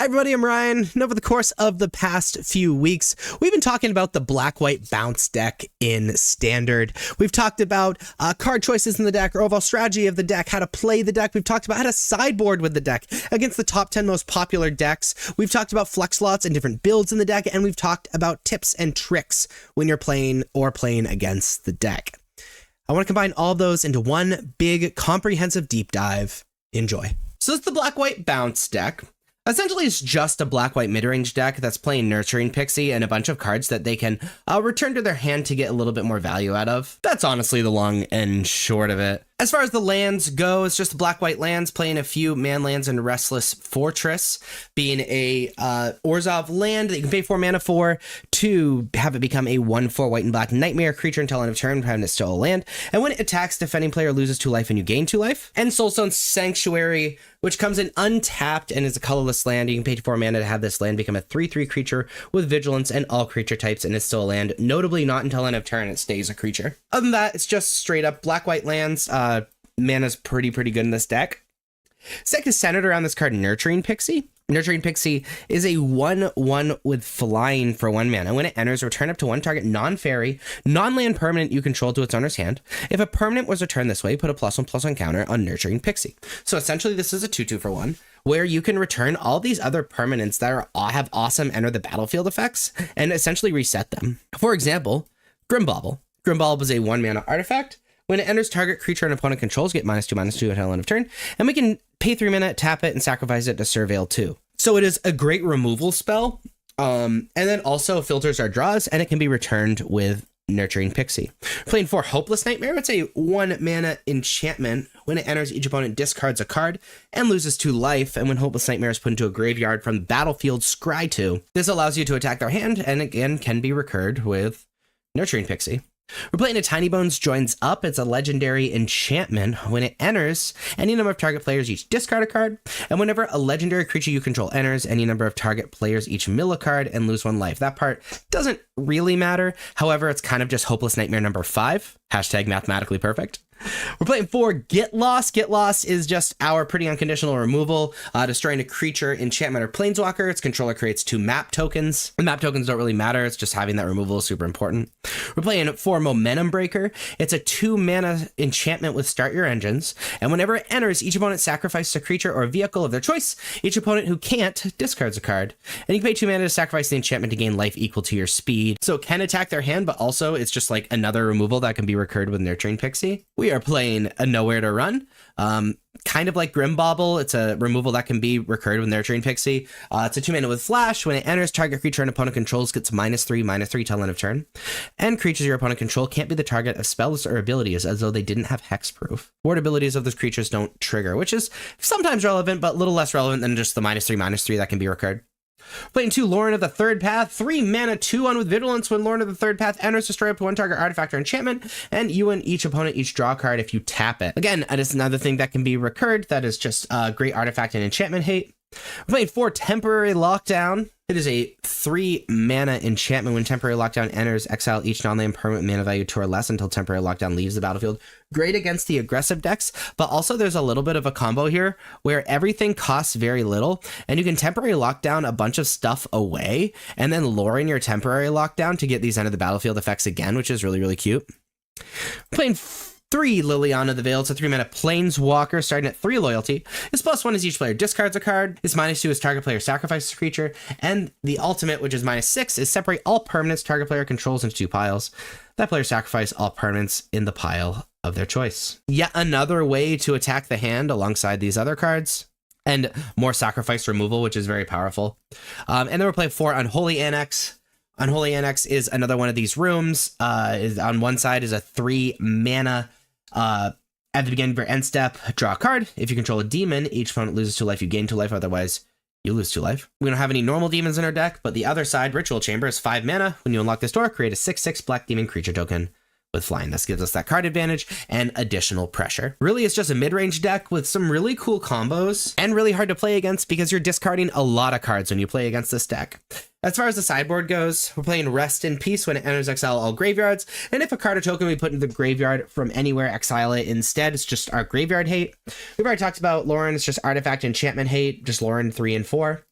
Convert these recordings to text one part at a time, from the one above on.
Hi everybody, I'm Ryan, and over the course of the past few weeks, we've been talking about the black-white bounce deck in Standard. We've talked about card choices in the deck, or overall strategy of the deck, how to play the deck. We've talked about how to sideboard with the deck against the top 10 most popular decks. We've talked about flex slots and different builds in the deck, and we've talked about tips and tricks when you're playing against the deck. I want to combine all of those into one big, comprehensive deep dive. Enjoy. So it's the black-white bounce deck. Essentially, it's just a black-white mid-range deck that's playing Nurturing Pixie and a bunch of cards that they can return to their hand to get a little bit more value out of. That's honestly the long and short of it. As far as the lands go, it's just black-white lands, playing a few man lands and Restless Fortress, being a Orzhov land that you can pay 4 mana for to have it become a 1/4 white and black nightmare creature until end of turn, having it still a land. And when it attacks, defending player loses 2 life and you gain 2 life. And Soulstone Sanctuary, which comes in untapped and is a colorless land. You can pay 4 mana to have this land become a 3/3 creature with vigilance and all creature types, and it's still a land. Notably, not until end of turn it stays a creature. Other than that, it's just straight up black-white lands. Mana's pretty good in this deck. This deck is centered around this card, Nurturing Pixie. Nurturing Pixie is a 1/1 with flying for 1 mana. When it enters, return up to 1 target non-fairy, non-land permanent you control to its owner's hand. If a permanent was returned this way, put a +1/+1 counter on Nurturing Pixie. So essentially, this is a 2/2 for 1, where you can return all these other permanents that have awesome enter the battlefield effects and essentially reset them. For example, Grimbauble. Grimbauble is a 1 mana artifact. When it enters, target creature an opponent controls get -2/-2 until end of turn, and we can pay 3 mana, tap it, and sacrifice it to Surveil 2. So it is a great removal spell, and then also filters our draws, and it can be returned with Nurturing Pixie. Playing 4 Hopeless Nightmare, it's a 1 mana enchantment. When it enters, each opponent discards a card and loses 2 life, and when Hopeless Nightmare is put into a graveyard from the battlefield, scry 2. This allows you to attack their hand, and again can be recurred with Nurturing Pixie. We're playing a Tiny Bones Joins Up. It's a legendary enchantment. When it enters, any number of target players each discard a card, and whenever a legendary creature you control enters, any number of target players each mill a card and lose 1 life. That part doesn't really matter. However, it's kind of just Hopeless Nightmare number 5. Hashtag mathematically perfect. We're playing 4 Get Lost. Get Lost is just our pretty unconditional removal, destroying a creature, enchantment, or planeswalker. Its controller creates 2 map tokens. The map tokens don't really matter. It's just having that removal is super important. We're playing 4 Momentum Breaker. It's a 2 mana enchantment with Start Your Engines, and whenever it enters, each opponent sacrifices a creature or a vehicle of their choice. Each opponent who can't discards a card, and you can pay 2 mana to sacrifice the enchantment to gain life equal to your speed. So it can attack their hand, but also it's just like another removal that can be recurred with Nurturing Pixie. We are playing a Nowhere to Run. Kind of like Grimbauble, it's a removal that can be recurred with Nurturing Pixie. It's a 2 mana with Flash. When it enters, target creature an opponent controls gets -3/-3 till end of turn. And creatures your opponent control can't be the target of spells or abilities as though they didn't have hexproof. Ward abilities of those creatures don't trigger, which is sometimes relevant, but a little less relevant than just the -3/-3 that can be recurred. Playing 2 Lauren of the Third Path, 3 mana, 2/1 with Vigilance. When Lauren of the Third Path enters, destroy up to 1 target artifact or enchantment, and you and each opponent each draw a card if you tap it. Again, that is another thing that can be recurred. That is just great artifact and enchantment hate. We're playing 4 Temporary Lockdown. It is a 3 mana enchantment. When Temporary Lockdown enters, exile each non-land permanent mana value 2 or less until Temporary Lockdown leaves the battlefield. Great against the aggressive decks, but also there's a little bit of a combo here where everything costs very little, and you can Temporary Lockdown a bunch of stuff away, and then lure in your Temporary Lockdown to get these end of the battlefield effects again, which is really cute. Playing 3 Liliana the Veil. It's a 3 mana planeswalker starting at 3 loyalty. Its +1 is each player discards a card. Its -2 is target player sacrifices a creature. And the ultimate, which is -6, is separate all permanents target player controls into 2 piles. That player sacrifice all permanents in the pile of their choice. Yet another way to attack the hand alongside these other cards. And more sacrifice removal, which is very powerful. And then we're playing 4 Unholy Annex. Unholy Annex is another one of these rooms. On one side is a 3 mana. At the beginning of your end step, draw a card. If you control a demon, each opponent loses 2 life, you gain 2 life, otherwise you lose 2 life. We don't have any normal demons in our deck, but the other side, Ritual Chamber, is 5 mana. When you unlock this door, create a 6/6 black demon creature token with flying. This gives us that card advantage and additional pressure. Really, it's just a mid-range deck with some really cool combos and really hard to play against because you're discarding a lot of cards when you play against this deck. As far as the sideboard goes, we're playing Rest in Peace. When it enters, exile all graveyards. And if a card or token we put into the graveyard from anywhere, exile it instead. It's just our graveyard hate. We've already talked about Lauren. It's just artifact enchantment hate, just Lauren 3 and 4.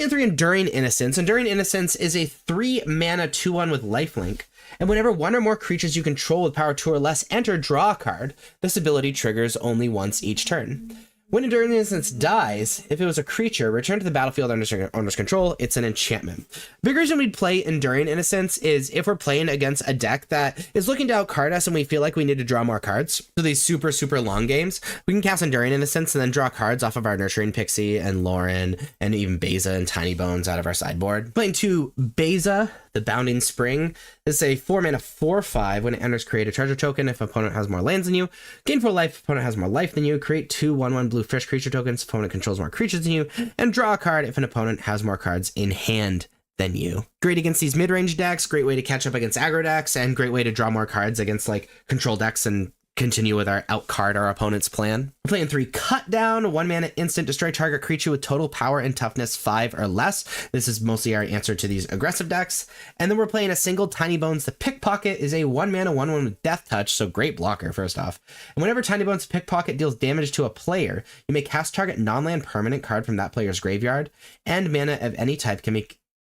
playing 3 Enduring Innocence. Enduring Innocence is a 3 mana 2/1 with lifelink. And whenever one or more creatures you control with power 2 or less enter, draw a card. This ability triggers only once each turn. When Enduring Innocence dies, if it was a creature, return to the battlefield under owner's control. It's an enchantment. Big reason we'd play Enduring Innocence is if we're playing against a deck that is looking to outcard us and we feel like we need to draw more cards. So these super, super long games, we can cast Enduring Innocence and then draw cards off of our Nurturing Pixie and Lauren and even Beza and Tiny Bones out of our sideboard. Playing 2 Beza, the Bounding Spring. This is a 4 mana 4/5. When it enters, create a treasure token. If opponent has more lands than you, gain 4 life. If opponent has more life than you, create 2 1/1 blue fish creature tokens. If opponent controls more creatures than you, and draw a card if an opponent has more cards in hand than you. Great against these mid-range decks, great way to catch up against aggro decks, and great way to draw more cards against like control decks and continue with our outcard our opponent's plan. We're playing 3 Cut Down, 1 mana instant, destroy target creature with total power and toughness 5 or less. This is mostly our answer to these aggressive decks. And then we're playing a single Tiny Bones. The Pickpocket is a 1 mana 1/1 with Death Touch, so great blocker first off. And whenever Tiny Bones Pickpocket deals damage to a player, you may cast target non-land permanent card from that player's graveyard, and mana of any type can be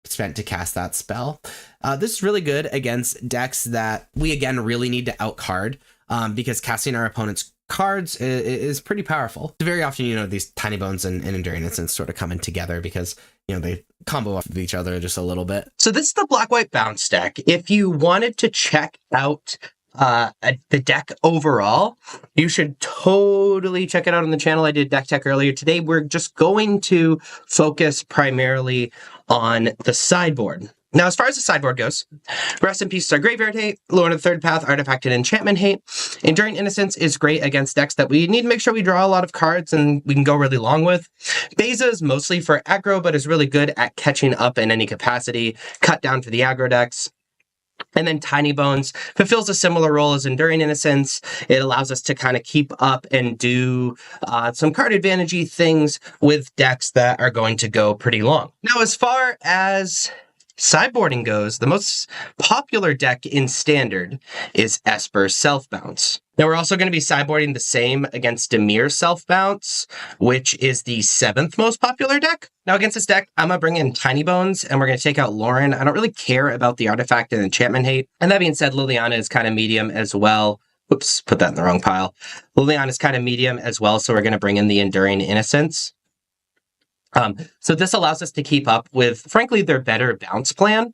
spent to cast that spell. This is really good against decks that we again really need to outcard. Because casting our opponent's cards is pretty powerful. So very often, these Tiny Bones and Enduring Innocence sort of coming together because, they combo off of each other just a little bit. So this is the Black-White Bounce deck. If you wanted to check out the deck overall, you should totally check it out on the channel. I did deck tech earlier. Today, we're just going to focus primarily on the sideboard. Now, as far as the sideboard goes, Rest in Peace is our Graveyard hate, Lord of the Third Path, Artifact and Enchantment hate. Enduring Innocence is great against decks that we need to make sure we draw a lot of cards and we can go really long with. Beza is mostly for aggro, but is really good at catching up in any capacity. Cut Down for the aggro decks. And then Tiny Bones fulfills a similar role as Enduring Innocence. It allows us to kind of keep up and do some card advantage-y things with decks that are going to go pretty long. Now, as far as sideboarding goes, the most popular deck in Standard is Esper Self-Bounce. Now, we're also going to be sideboarding the same against Dimir Self-Bounce, which is the 7th most popular deck. Now, against this deck, I'm going to bring in Tiny Bones, and we're going to take out Lauren. I don't really care about the Artifact and Enchantment hate. And that being said, Liliana is kind of medium as well. Oops, put that in the wrong pile. Liliana is kind of medium as well, so we're going to bring in the Enduring Innocence. So this allows us to keep up with, frankly, their better bounce plan,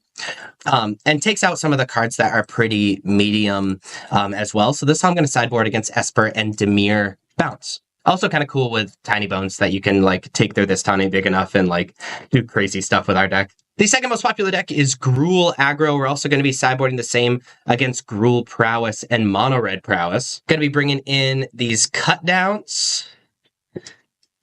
and takes out some of the cards that are pretty medium as well. So this is how I'm going to sideboard against Esper and Dimir Bounce. Also kind of cool with Tiny Bones that you can take this tiny big enough and do crazy stuff with our deck. The second most popular deck is Gruul Aggro. We're also going to be sideboarding the same against Gruul Prowess and Mono Red Prowess. Going to be bringing in these Cut Downs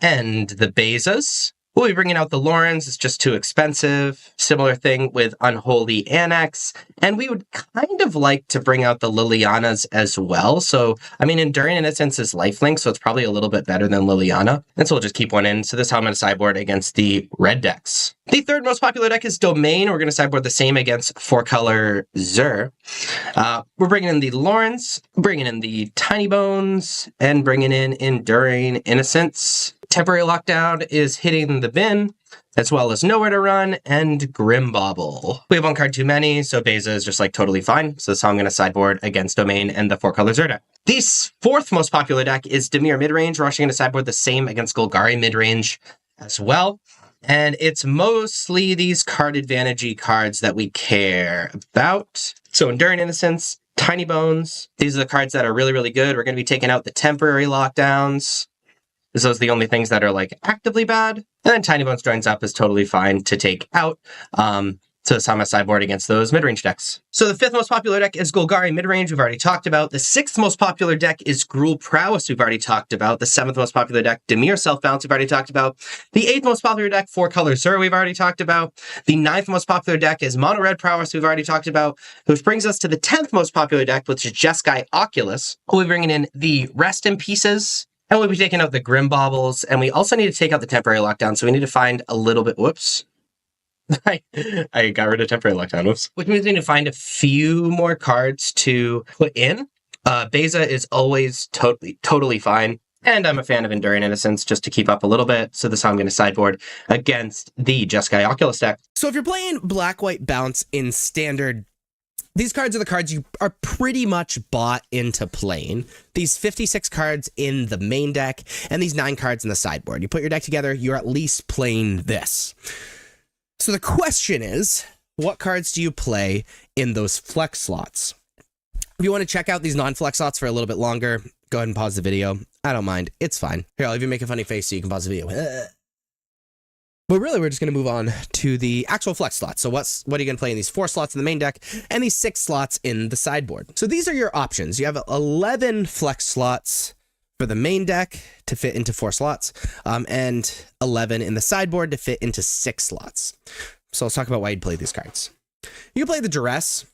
and the Bezas. We'll be bringing out the Laurens. It's just too expensive. Similar thing with Unholy Annex. And we would kind of like to bring out the Lilianas as well. So, Enduring Innocence is lifelink, so it's probably a little bit better than Liliana. And so we'll just keep one in. So this is how I'm going to sideboard against the red decks. The third most popular deck is Domain. We're going to sideboard the same against 4-color Zur. We're bringing in the Laurens, bringing in the Tiny Bones, and bringing in Enduring Innocence. Temporary Lockdown is hitting the bin, as well as Nowhere to Run and Grimbauble. We have one card too many, so Beza is just totally fine. So this is how I'm going to sideboard against Domain and the 4-color Zur deck. The fourth most popular deck is Dimir Midrange. We're actually going to sideboard the same against Golgari Midrange as well. And it's mostly these card advantage-y cards that we care about. So Enduring Innocence, Tiny Bones. These are the cards that are really, really good. We're going to be taking out the Temporary Lockdowns. Those are the only things that are actively bad. And then Tiny Bones joins up is totally fine to take out. So it's how I'm going to sideboard against those mid-range decks. So the fifth most popular deck is Golgari Midrange, we've already talked about. The sixth most popular deck is Gruul Prowess, we've already talked about. The seventh most popular deck, Dimir Self-Bounce, we've already talked about. The eighth most popular deck, 4-color Zur, we've already talked about. The ninth most popular deck is Mono Red Prowess, we've already talked about. Which brings us to the 10th most popular deck, which is Jeskai Oculus. We'll be bringing in the Rest in Pieces, and we'll be taking out the Grimbaubles, and we also need to take out the Temporary Lockdown, so we need to find a little bit, whoops. I got rid of Temporary Lockdown, whoops. Which means we need to find a few more cards to put in. Beza is always totally fine. And I'm a fan of Enduring Innocence just to keep up a little bit. So this is how I'm going to sideboard against the Jeskai Oculus deck. So if you're playing Black-White Bounce in Standard, these cards are the cards you are pretty much bought into playing. These 56 cards in the main deck and these 9 cards in the sideboard. You put your deck together, you're at least playing this. So the question is, what cards do you play in those flex slots? If you want to check out these non-flex slots for a little bit longer, go ahead and pause the video. I don't mind. It's fine. Here, I'll even make a funny face so you can pause the video. But really, we're just going to move on to the actual flex slots. So what are you going to play in these 4 slots in the main deck and these 6 slots in the sideboard? So these are your options. You have 11 flex slots for the main deck to fit into 4 slots, and 11 in the sideboard to fit into 6 slots. So let's talk about why you'd play these cards. You can play the Duress.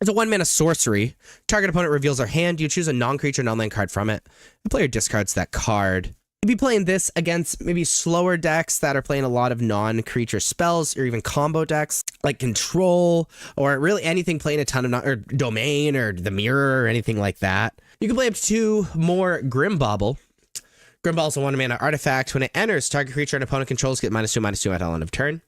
It's a 1-mana sorcery. Target opponent reveals their hand. You choose a non-creature, non-land card from it. The player discards that card. You'd be playing this against maybe slower decks that are playing a lot of non-creature spells, or even combo decks like Control, or really anything playing a ton of or Domain, or the Mirror, or anything like that. You can play up to 2 more Grimbauble. Grimbauble is a 1-mana artifact. When it enters, target creature and opponent controls get -2/-2 at all end of turn.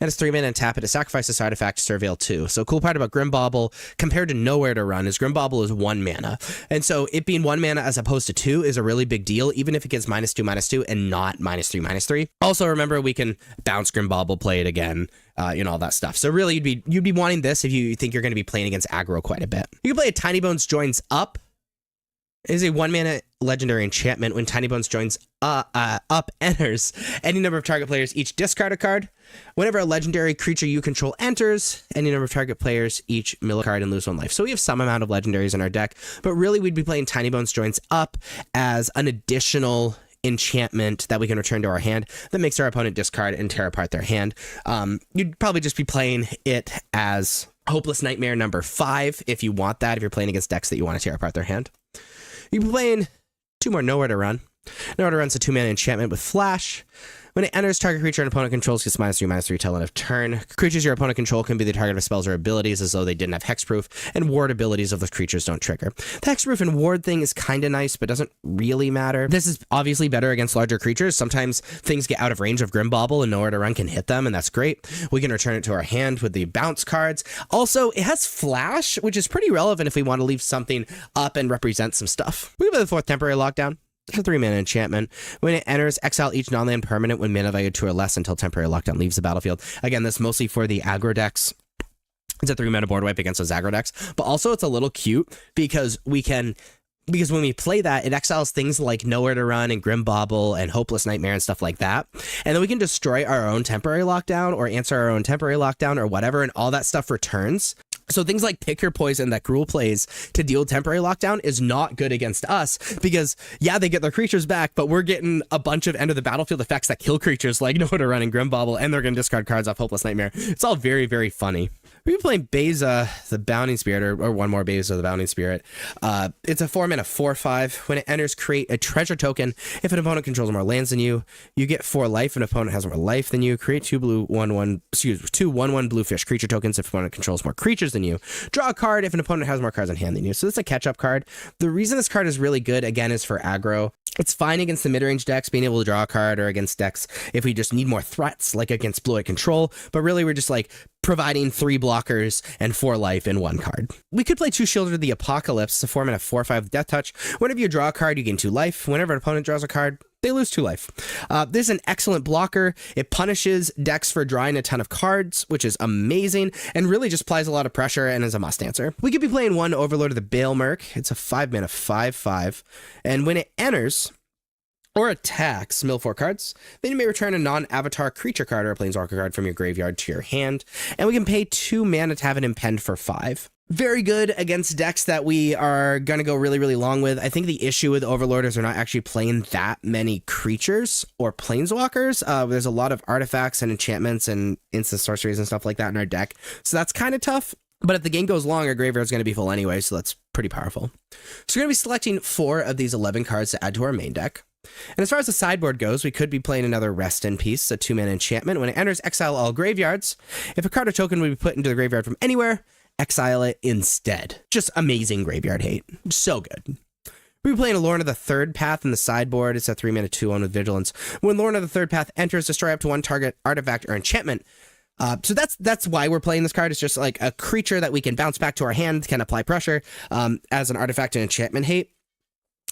And it's 3 mana and tap it to sacrifice this artifact to Surveil 2. So cool part about Grimbauble compared to Nowhere to Run is Grimbauble is 1 mana. And so it being 1 mana as opposed to 2 is a really big deal, even if it gets -2/-2 and not -3/-3. Also remember, we can bounce Grimbauble, play it again, all that stuff. So really you'd be wanting this if you think you're going to be playing against aggro quite a bit. You can play a Tiny Bones Joins Up. It is a 1-mana legendary enchantment. When Tiny Bones Joins up enters, any number of target players each discard a card. Whenever a legendary creature you control enters, any number of target players each mill a card and lose 1 life. So we have some amount of legendaries in our deck, but really we'd be playing Tiny Bones Joins Up as an additional enchantment that we can return to our hand that makes our opponent discard and tear apart their hand. You'd probably just be playing it as Hopeless Nightmare number 5 if you want that, if you're playing against decks that you want to tear apart their hand. You'll be playing 2 more Nowhere to Run. Nowhere to Run's a 2-mana enchantment with Flash. When it enters, target creature and opponent controls gets -3/-3 till end of turn. Creatures your opponent control can be the target of spells or abilities as though they didn't have hexproof, and ward abilities of the creatures don't trigger. The hexproof and ward thing is kind of nice, but doesn't really matter. This is obviously better against larger creatures. Sometimes things get out of range of Grimbauble and Nowhere to Run can hit them, and that's great. We can return it to our hand with the bounce cards. Also, it has Flash, which is pretty relevant if we want to leave something up and represent some stuff. We have the 4th Temporary Lockdown. It's a 3-mana enchantment. When it enters, exile each non-land permanent when mana value 2 or less until Temporary Lockdown leaves the battlefield. Again, this is mostly for the aggro decks. It's a 3-mana board wipe against those aggro decks. But also, it's a little cute because when we play that, it exiles things like Nowhere to Run and Grimbauble and Hopeless Nightmare and stuff like that. And then we can destroy our own Temporary Lockdown or answer our own Temporary Lockdown or whatever, and all that stuff returns. So things like Pick Your Poison that Gruul plays to deal Temporary Lockdown is not good against us because, yeah, they get their creatures back, but we're getting a bunch of end of the battlefield effects that kill creatures like Nowhere to Run and Grimbauble, and they're going to discard cards off Hopeless Nightmare. It's all very, very funny. We've been playing Beza, the Bounding Spirit, or 1 more Beza, the Bounding Spirit. It's a 4-mana 4/5. When it enters, create a treasure token. If an opponent controls more lands than you, you get 4 life. If an opponent has more life than you, create 2 1/1 bluefish creature tokens. If an opponent controls more creatures than you, draw a card if an opponent has more cards in hand than you. So it's a catch-up card. The reason this card is really good, again, is for aggro. It's fine against the mid-range decks, being able to draw a card, or against decks if we just need more threats, like against Blue-White Control. But really, we're just like providing 3 blockers and 4 life in 1 card. We could play 2 Shield of the Apocalypse, a 4-mana 4/5 Death Touch. Whenever you draw a card, you gain 2 life. Whenever an opponent draws a card, they lose 2 life. This is an excellent blocker. It punishes decks for drawing a ton of cards, which is amazing, and really just applies a lot of pressure and is a must answer. We could be playing 1 Overlord of the Balemerc. It's a 5-mana 5/5, and when it enters or attacks, mill 4 cards. Then you may return a non-avatar creature card or a planeswalker card from your graveyard to your hand. And we can pay 2 mana to have it impend for 5. Very good against decks that we are going to go really, really long with. I think the issue with Overlord is we're not actually playing that many creatures or planeswalkers. There's a lot of artifacts and enchantments and instant sorceries and stuff like that in our deck. So that's kind of tough. But if the game goes long, our graveyard's going to be full anyway, so that's pretty powerful. So we're going to be selecting 4 of these 11 cards to add to our main deck. And as far as the sideboard goes, we could be playing another Rest in Peace, a 2-mana enchantment. When it enters, exile all graveyards. If a card or token would be put into the graveyard from anywhere, exile it instead. Just amazing graveyard hate. So good. We're playing a Lorna the Third Path in the sideboard. It's a 3-mana 2/1 with Vigilance. When Lorna the Third Path enters, destroy up to one target artifact or enchantment. So that's why we're playing this card. It's just like a creature that we can bounce back to our hand, can apply pressure as an artifact and enchantment hate.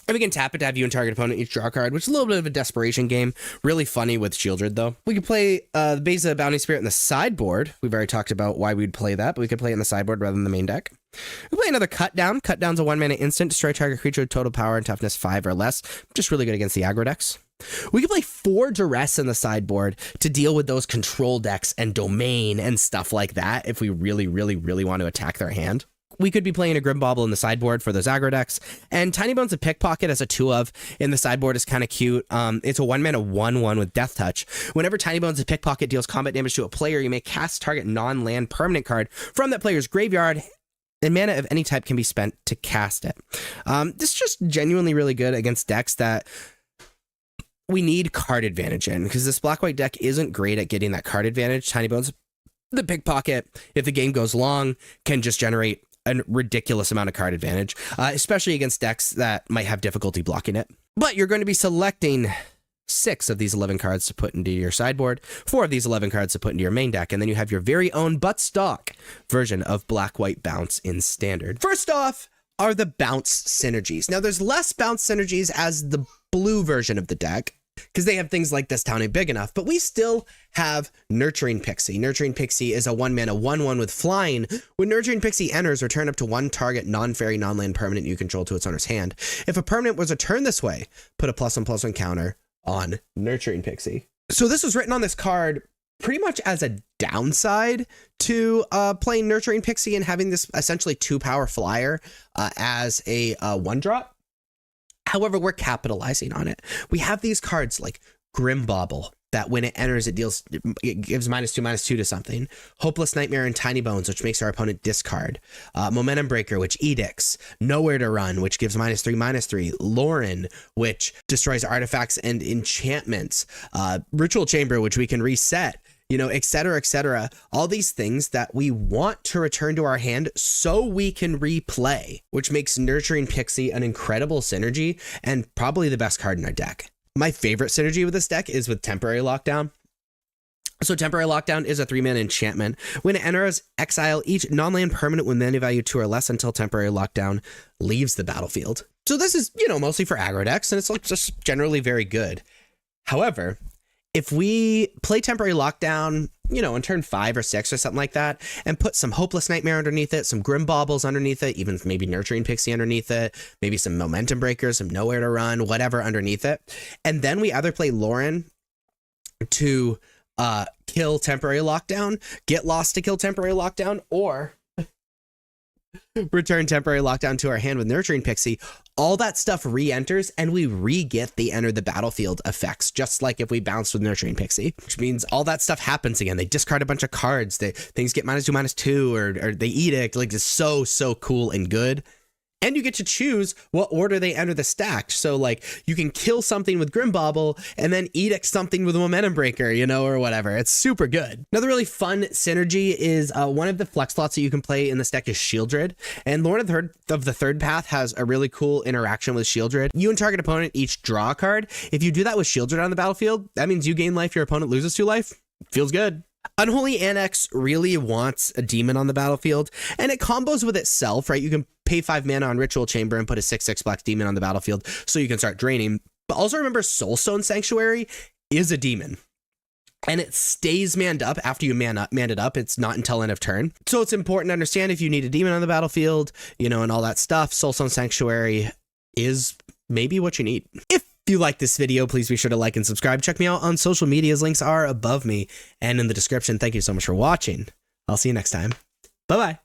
And we can tap it to have you and target opponent each draw a card, which is a little bit of a desperation game. Really funny with Shieldred, though. We could play the Beza Bounty Spirit in the sideboard. We've already talked about why we'd play that, but we could play it in the sideboard rather than the main deck. We play another Cut Down. Cut Down's a 1-mana instant. Destroy target creature with total power and toughness 5 or less. Just really good against the aggro decks. We could play 4 Duress in the sideboard to deal with those control decks and domain and stuff like that if we really, really, really want to attack their hand. We could be playing a Grim Bauble in the sideboard for those aggro decks. And Tiny Bones of Pickpocket as a 2-of in the sideboard is kind of cute. It's a 1-mana 1/1 with Death Touch. Whenever Tiny Bones of Pickpocket deals combat damage to a player, you may cast target non-land permanent card from that player's graveyard, and mana of any type can be spent to cast it. This is just genuinely really good against decks that we need card advantage in, because this black-white deck isn't great at getting that card advantage. Tiny Bones, the Pickpocket, if the game goes long, can just generate a ridiculous amount of card advantage, especially against decks that might have difficulty blocking it. But you're going to be selecting 6 of these 11 cards to put into your sideboard, 4 of these 11 cards to put into your main deck, and then you have your very own butt stock version of black-white bounce in standard. First off are the bounce synergies. Now, there's less bounce synergies as the blue version of the deck, because they have things like This Town Ain't Big Enough, but we still have Nurturing Pixie. Nurturing Pixie is a 1-mana 1/1 with flying. When Nurturing Pixie enters, return up to one target non-fairy, non-land permanent you control to its owner's hand. If a permanent was returned this way, put a +1/+1 counter on Nurturing Pixie. So this was written on this card pretty much as a downside to playing Nurturing Pixie and having this essentially 2-power flyer as a 1-drop. However, we're capitalizing on it. We have these cards like Grim Bauble, that when it enters, it gives -2/-2 to something. Hopeless Nightmare and Tiny Bones, which makes our opponent discard. Momentum Breaker, which edicts. Nowhere to Run, which gives -3/-3. Lauren, which destroys artifacts and enchantments. Ritual Chamber, which we can reset. You know, et cetera, et cetera. All these things that we want to return to our hand so we can replay, which makes Nurturing Pixie an incredible synergy and probably the best card in our deck. My favorite synergy with this deck is with Temporary Lockdown. So Temporary Lockdown is a 3-mana enchantment. When it enters, exile each non-land permanent with mana value 2 or less until Temporary Lockdown leaves the battlefield. So this is, you know, mostly for aggro decks, and it's like just generally very good. However, if we play Temporary Lockdown, you know, on turn 5 or 6 or something like that, and put some Hopeless Nightmare underneath it, some Grim Baubles underneath it, even maybe Nurturing Pixie underneath it, maybe some Momentum Breakers, some Nowhere to Run, whatever underneath it, and then we either play Lauren to kill Temporary Lockdown, get Lost to kill Temporary Lockdown, or return Temporary Lockdown to our hand with Nurturing Pixie, all that stuff re-enters and we re-get the enter the battlefield effects, just like if we bounced with Nurturing Pixie, which means all that stuff happens again. They discard a bunch of cards, things get -2/-2, or they edict. Like, it's so cool and good. And you get to choose what order they enter the stack. So, like, you can kill something with Grim Bauble and then edict something with a Momentum Breaker, you know, or whatever. It's super good. Another really fun synergy is one of the flex slots that you can play in this deck is Shieldred. And Lorna of the Third Path has a really cool interaction with Shieldred. You and target opponent each draw a card. If you do that with Shieldred on the battlefield, that means you gain life, your opponent loses 2 life. Feels good. Unholy Annex really wants a demon on the battlefield, and it combos with itself, right? You can pay 5 mana on Ritual Chamber and put a 6/6 black demon on the battlefield so you can start draining. But also remember, Soulstone Sanctuary is a demon, and it stays manned up after you man it up. It's not until end of turn. So it's important to understand if you need a demon on the battlefield, you know, and all that stuff, Soulstone Sanctuary is maybe what you need. If you like this video, please be sure to like and subscribe. Check me out on social medias. Links are above me and in the description. Thank you so much for watching. I'll see you next time. Bye-bye.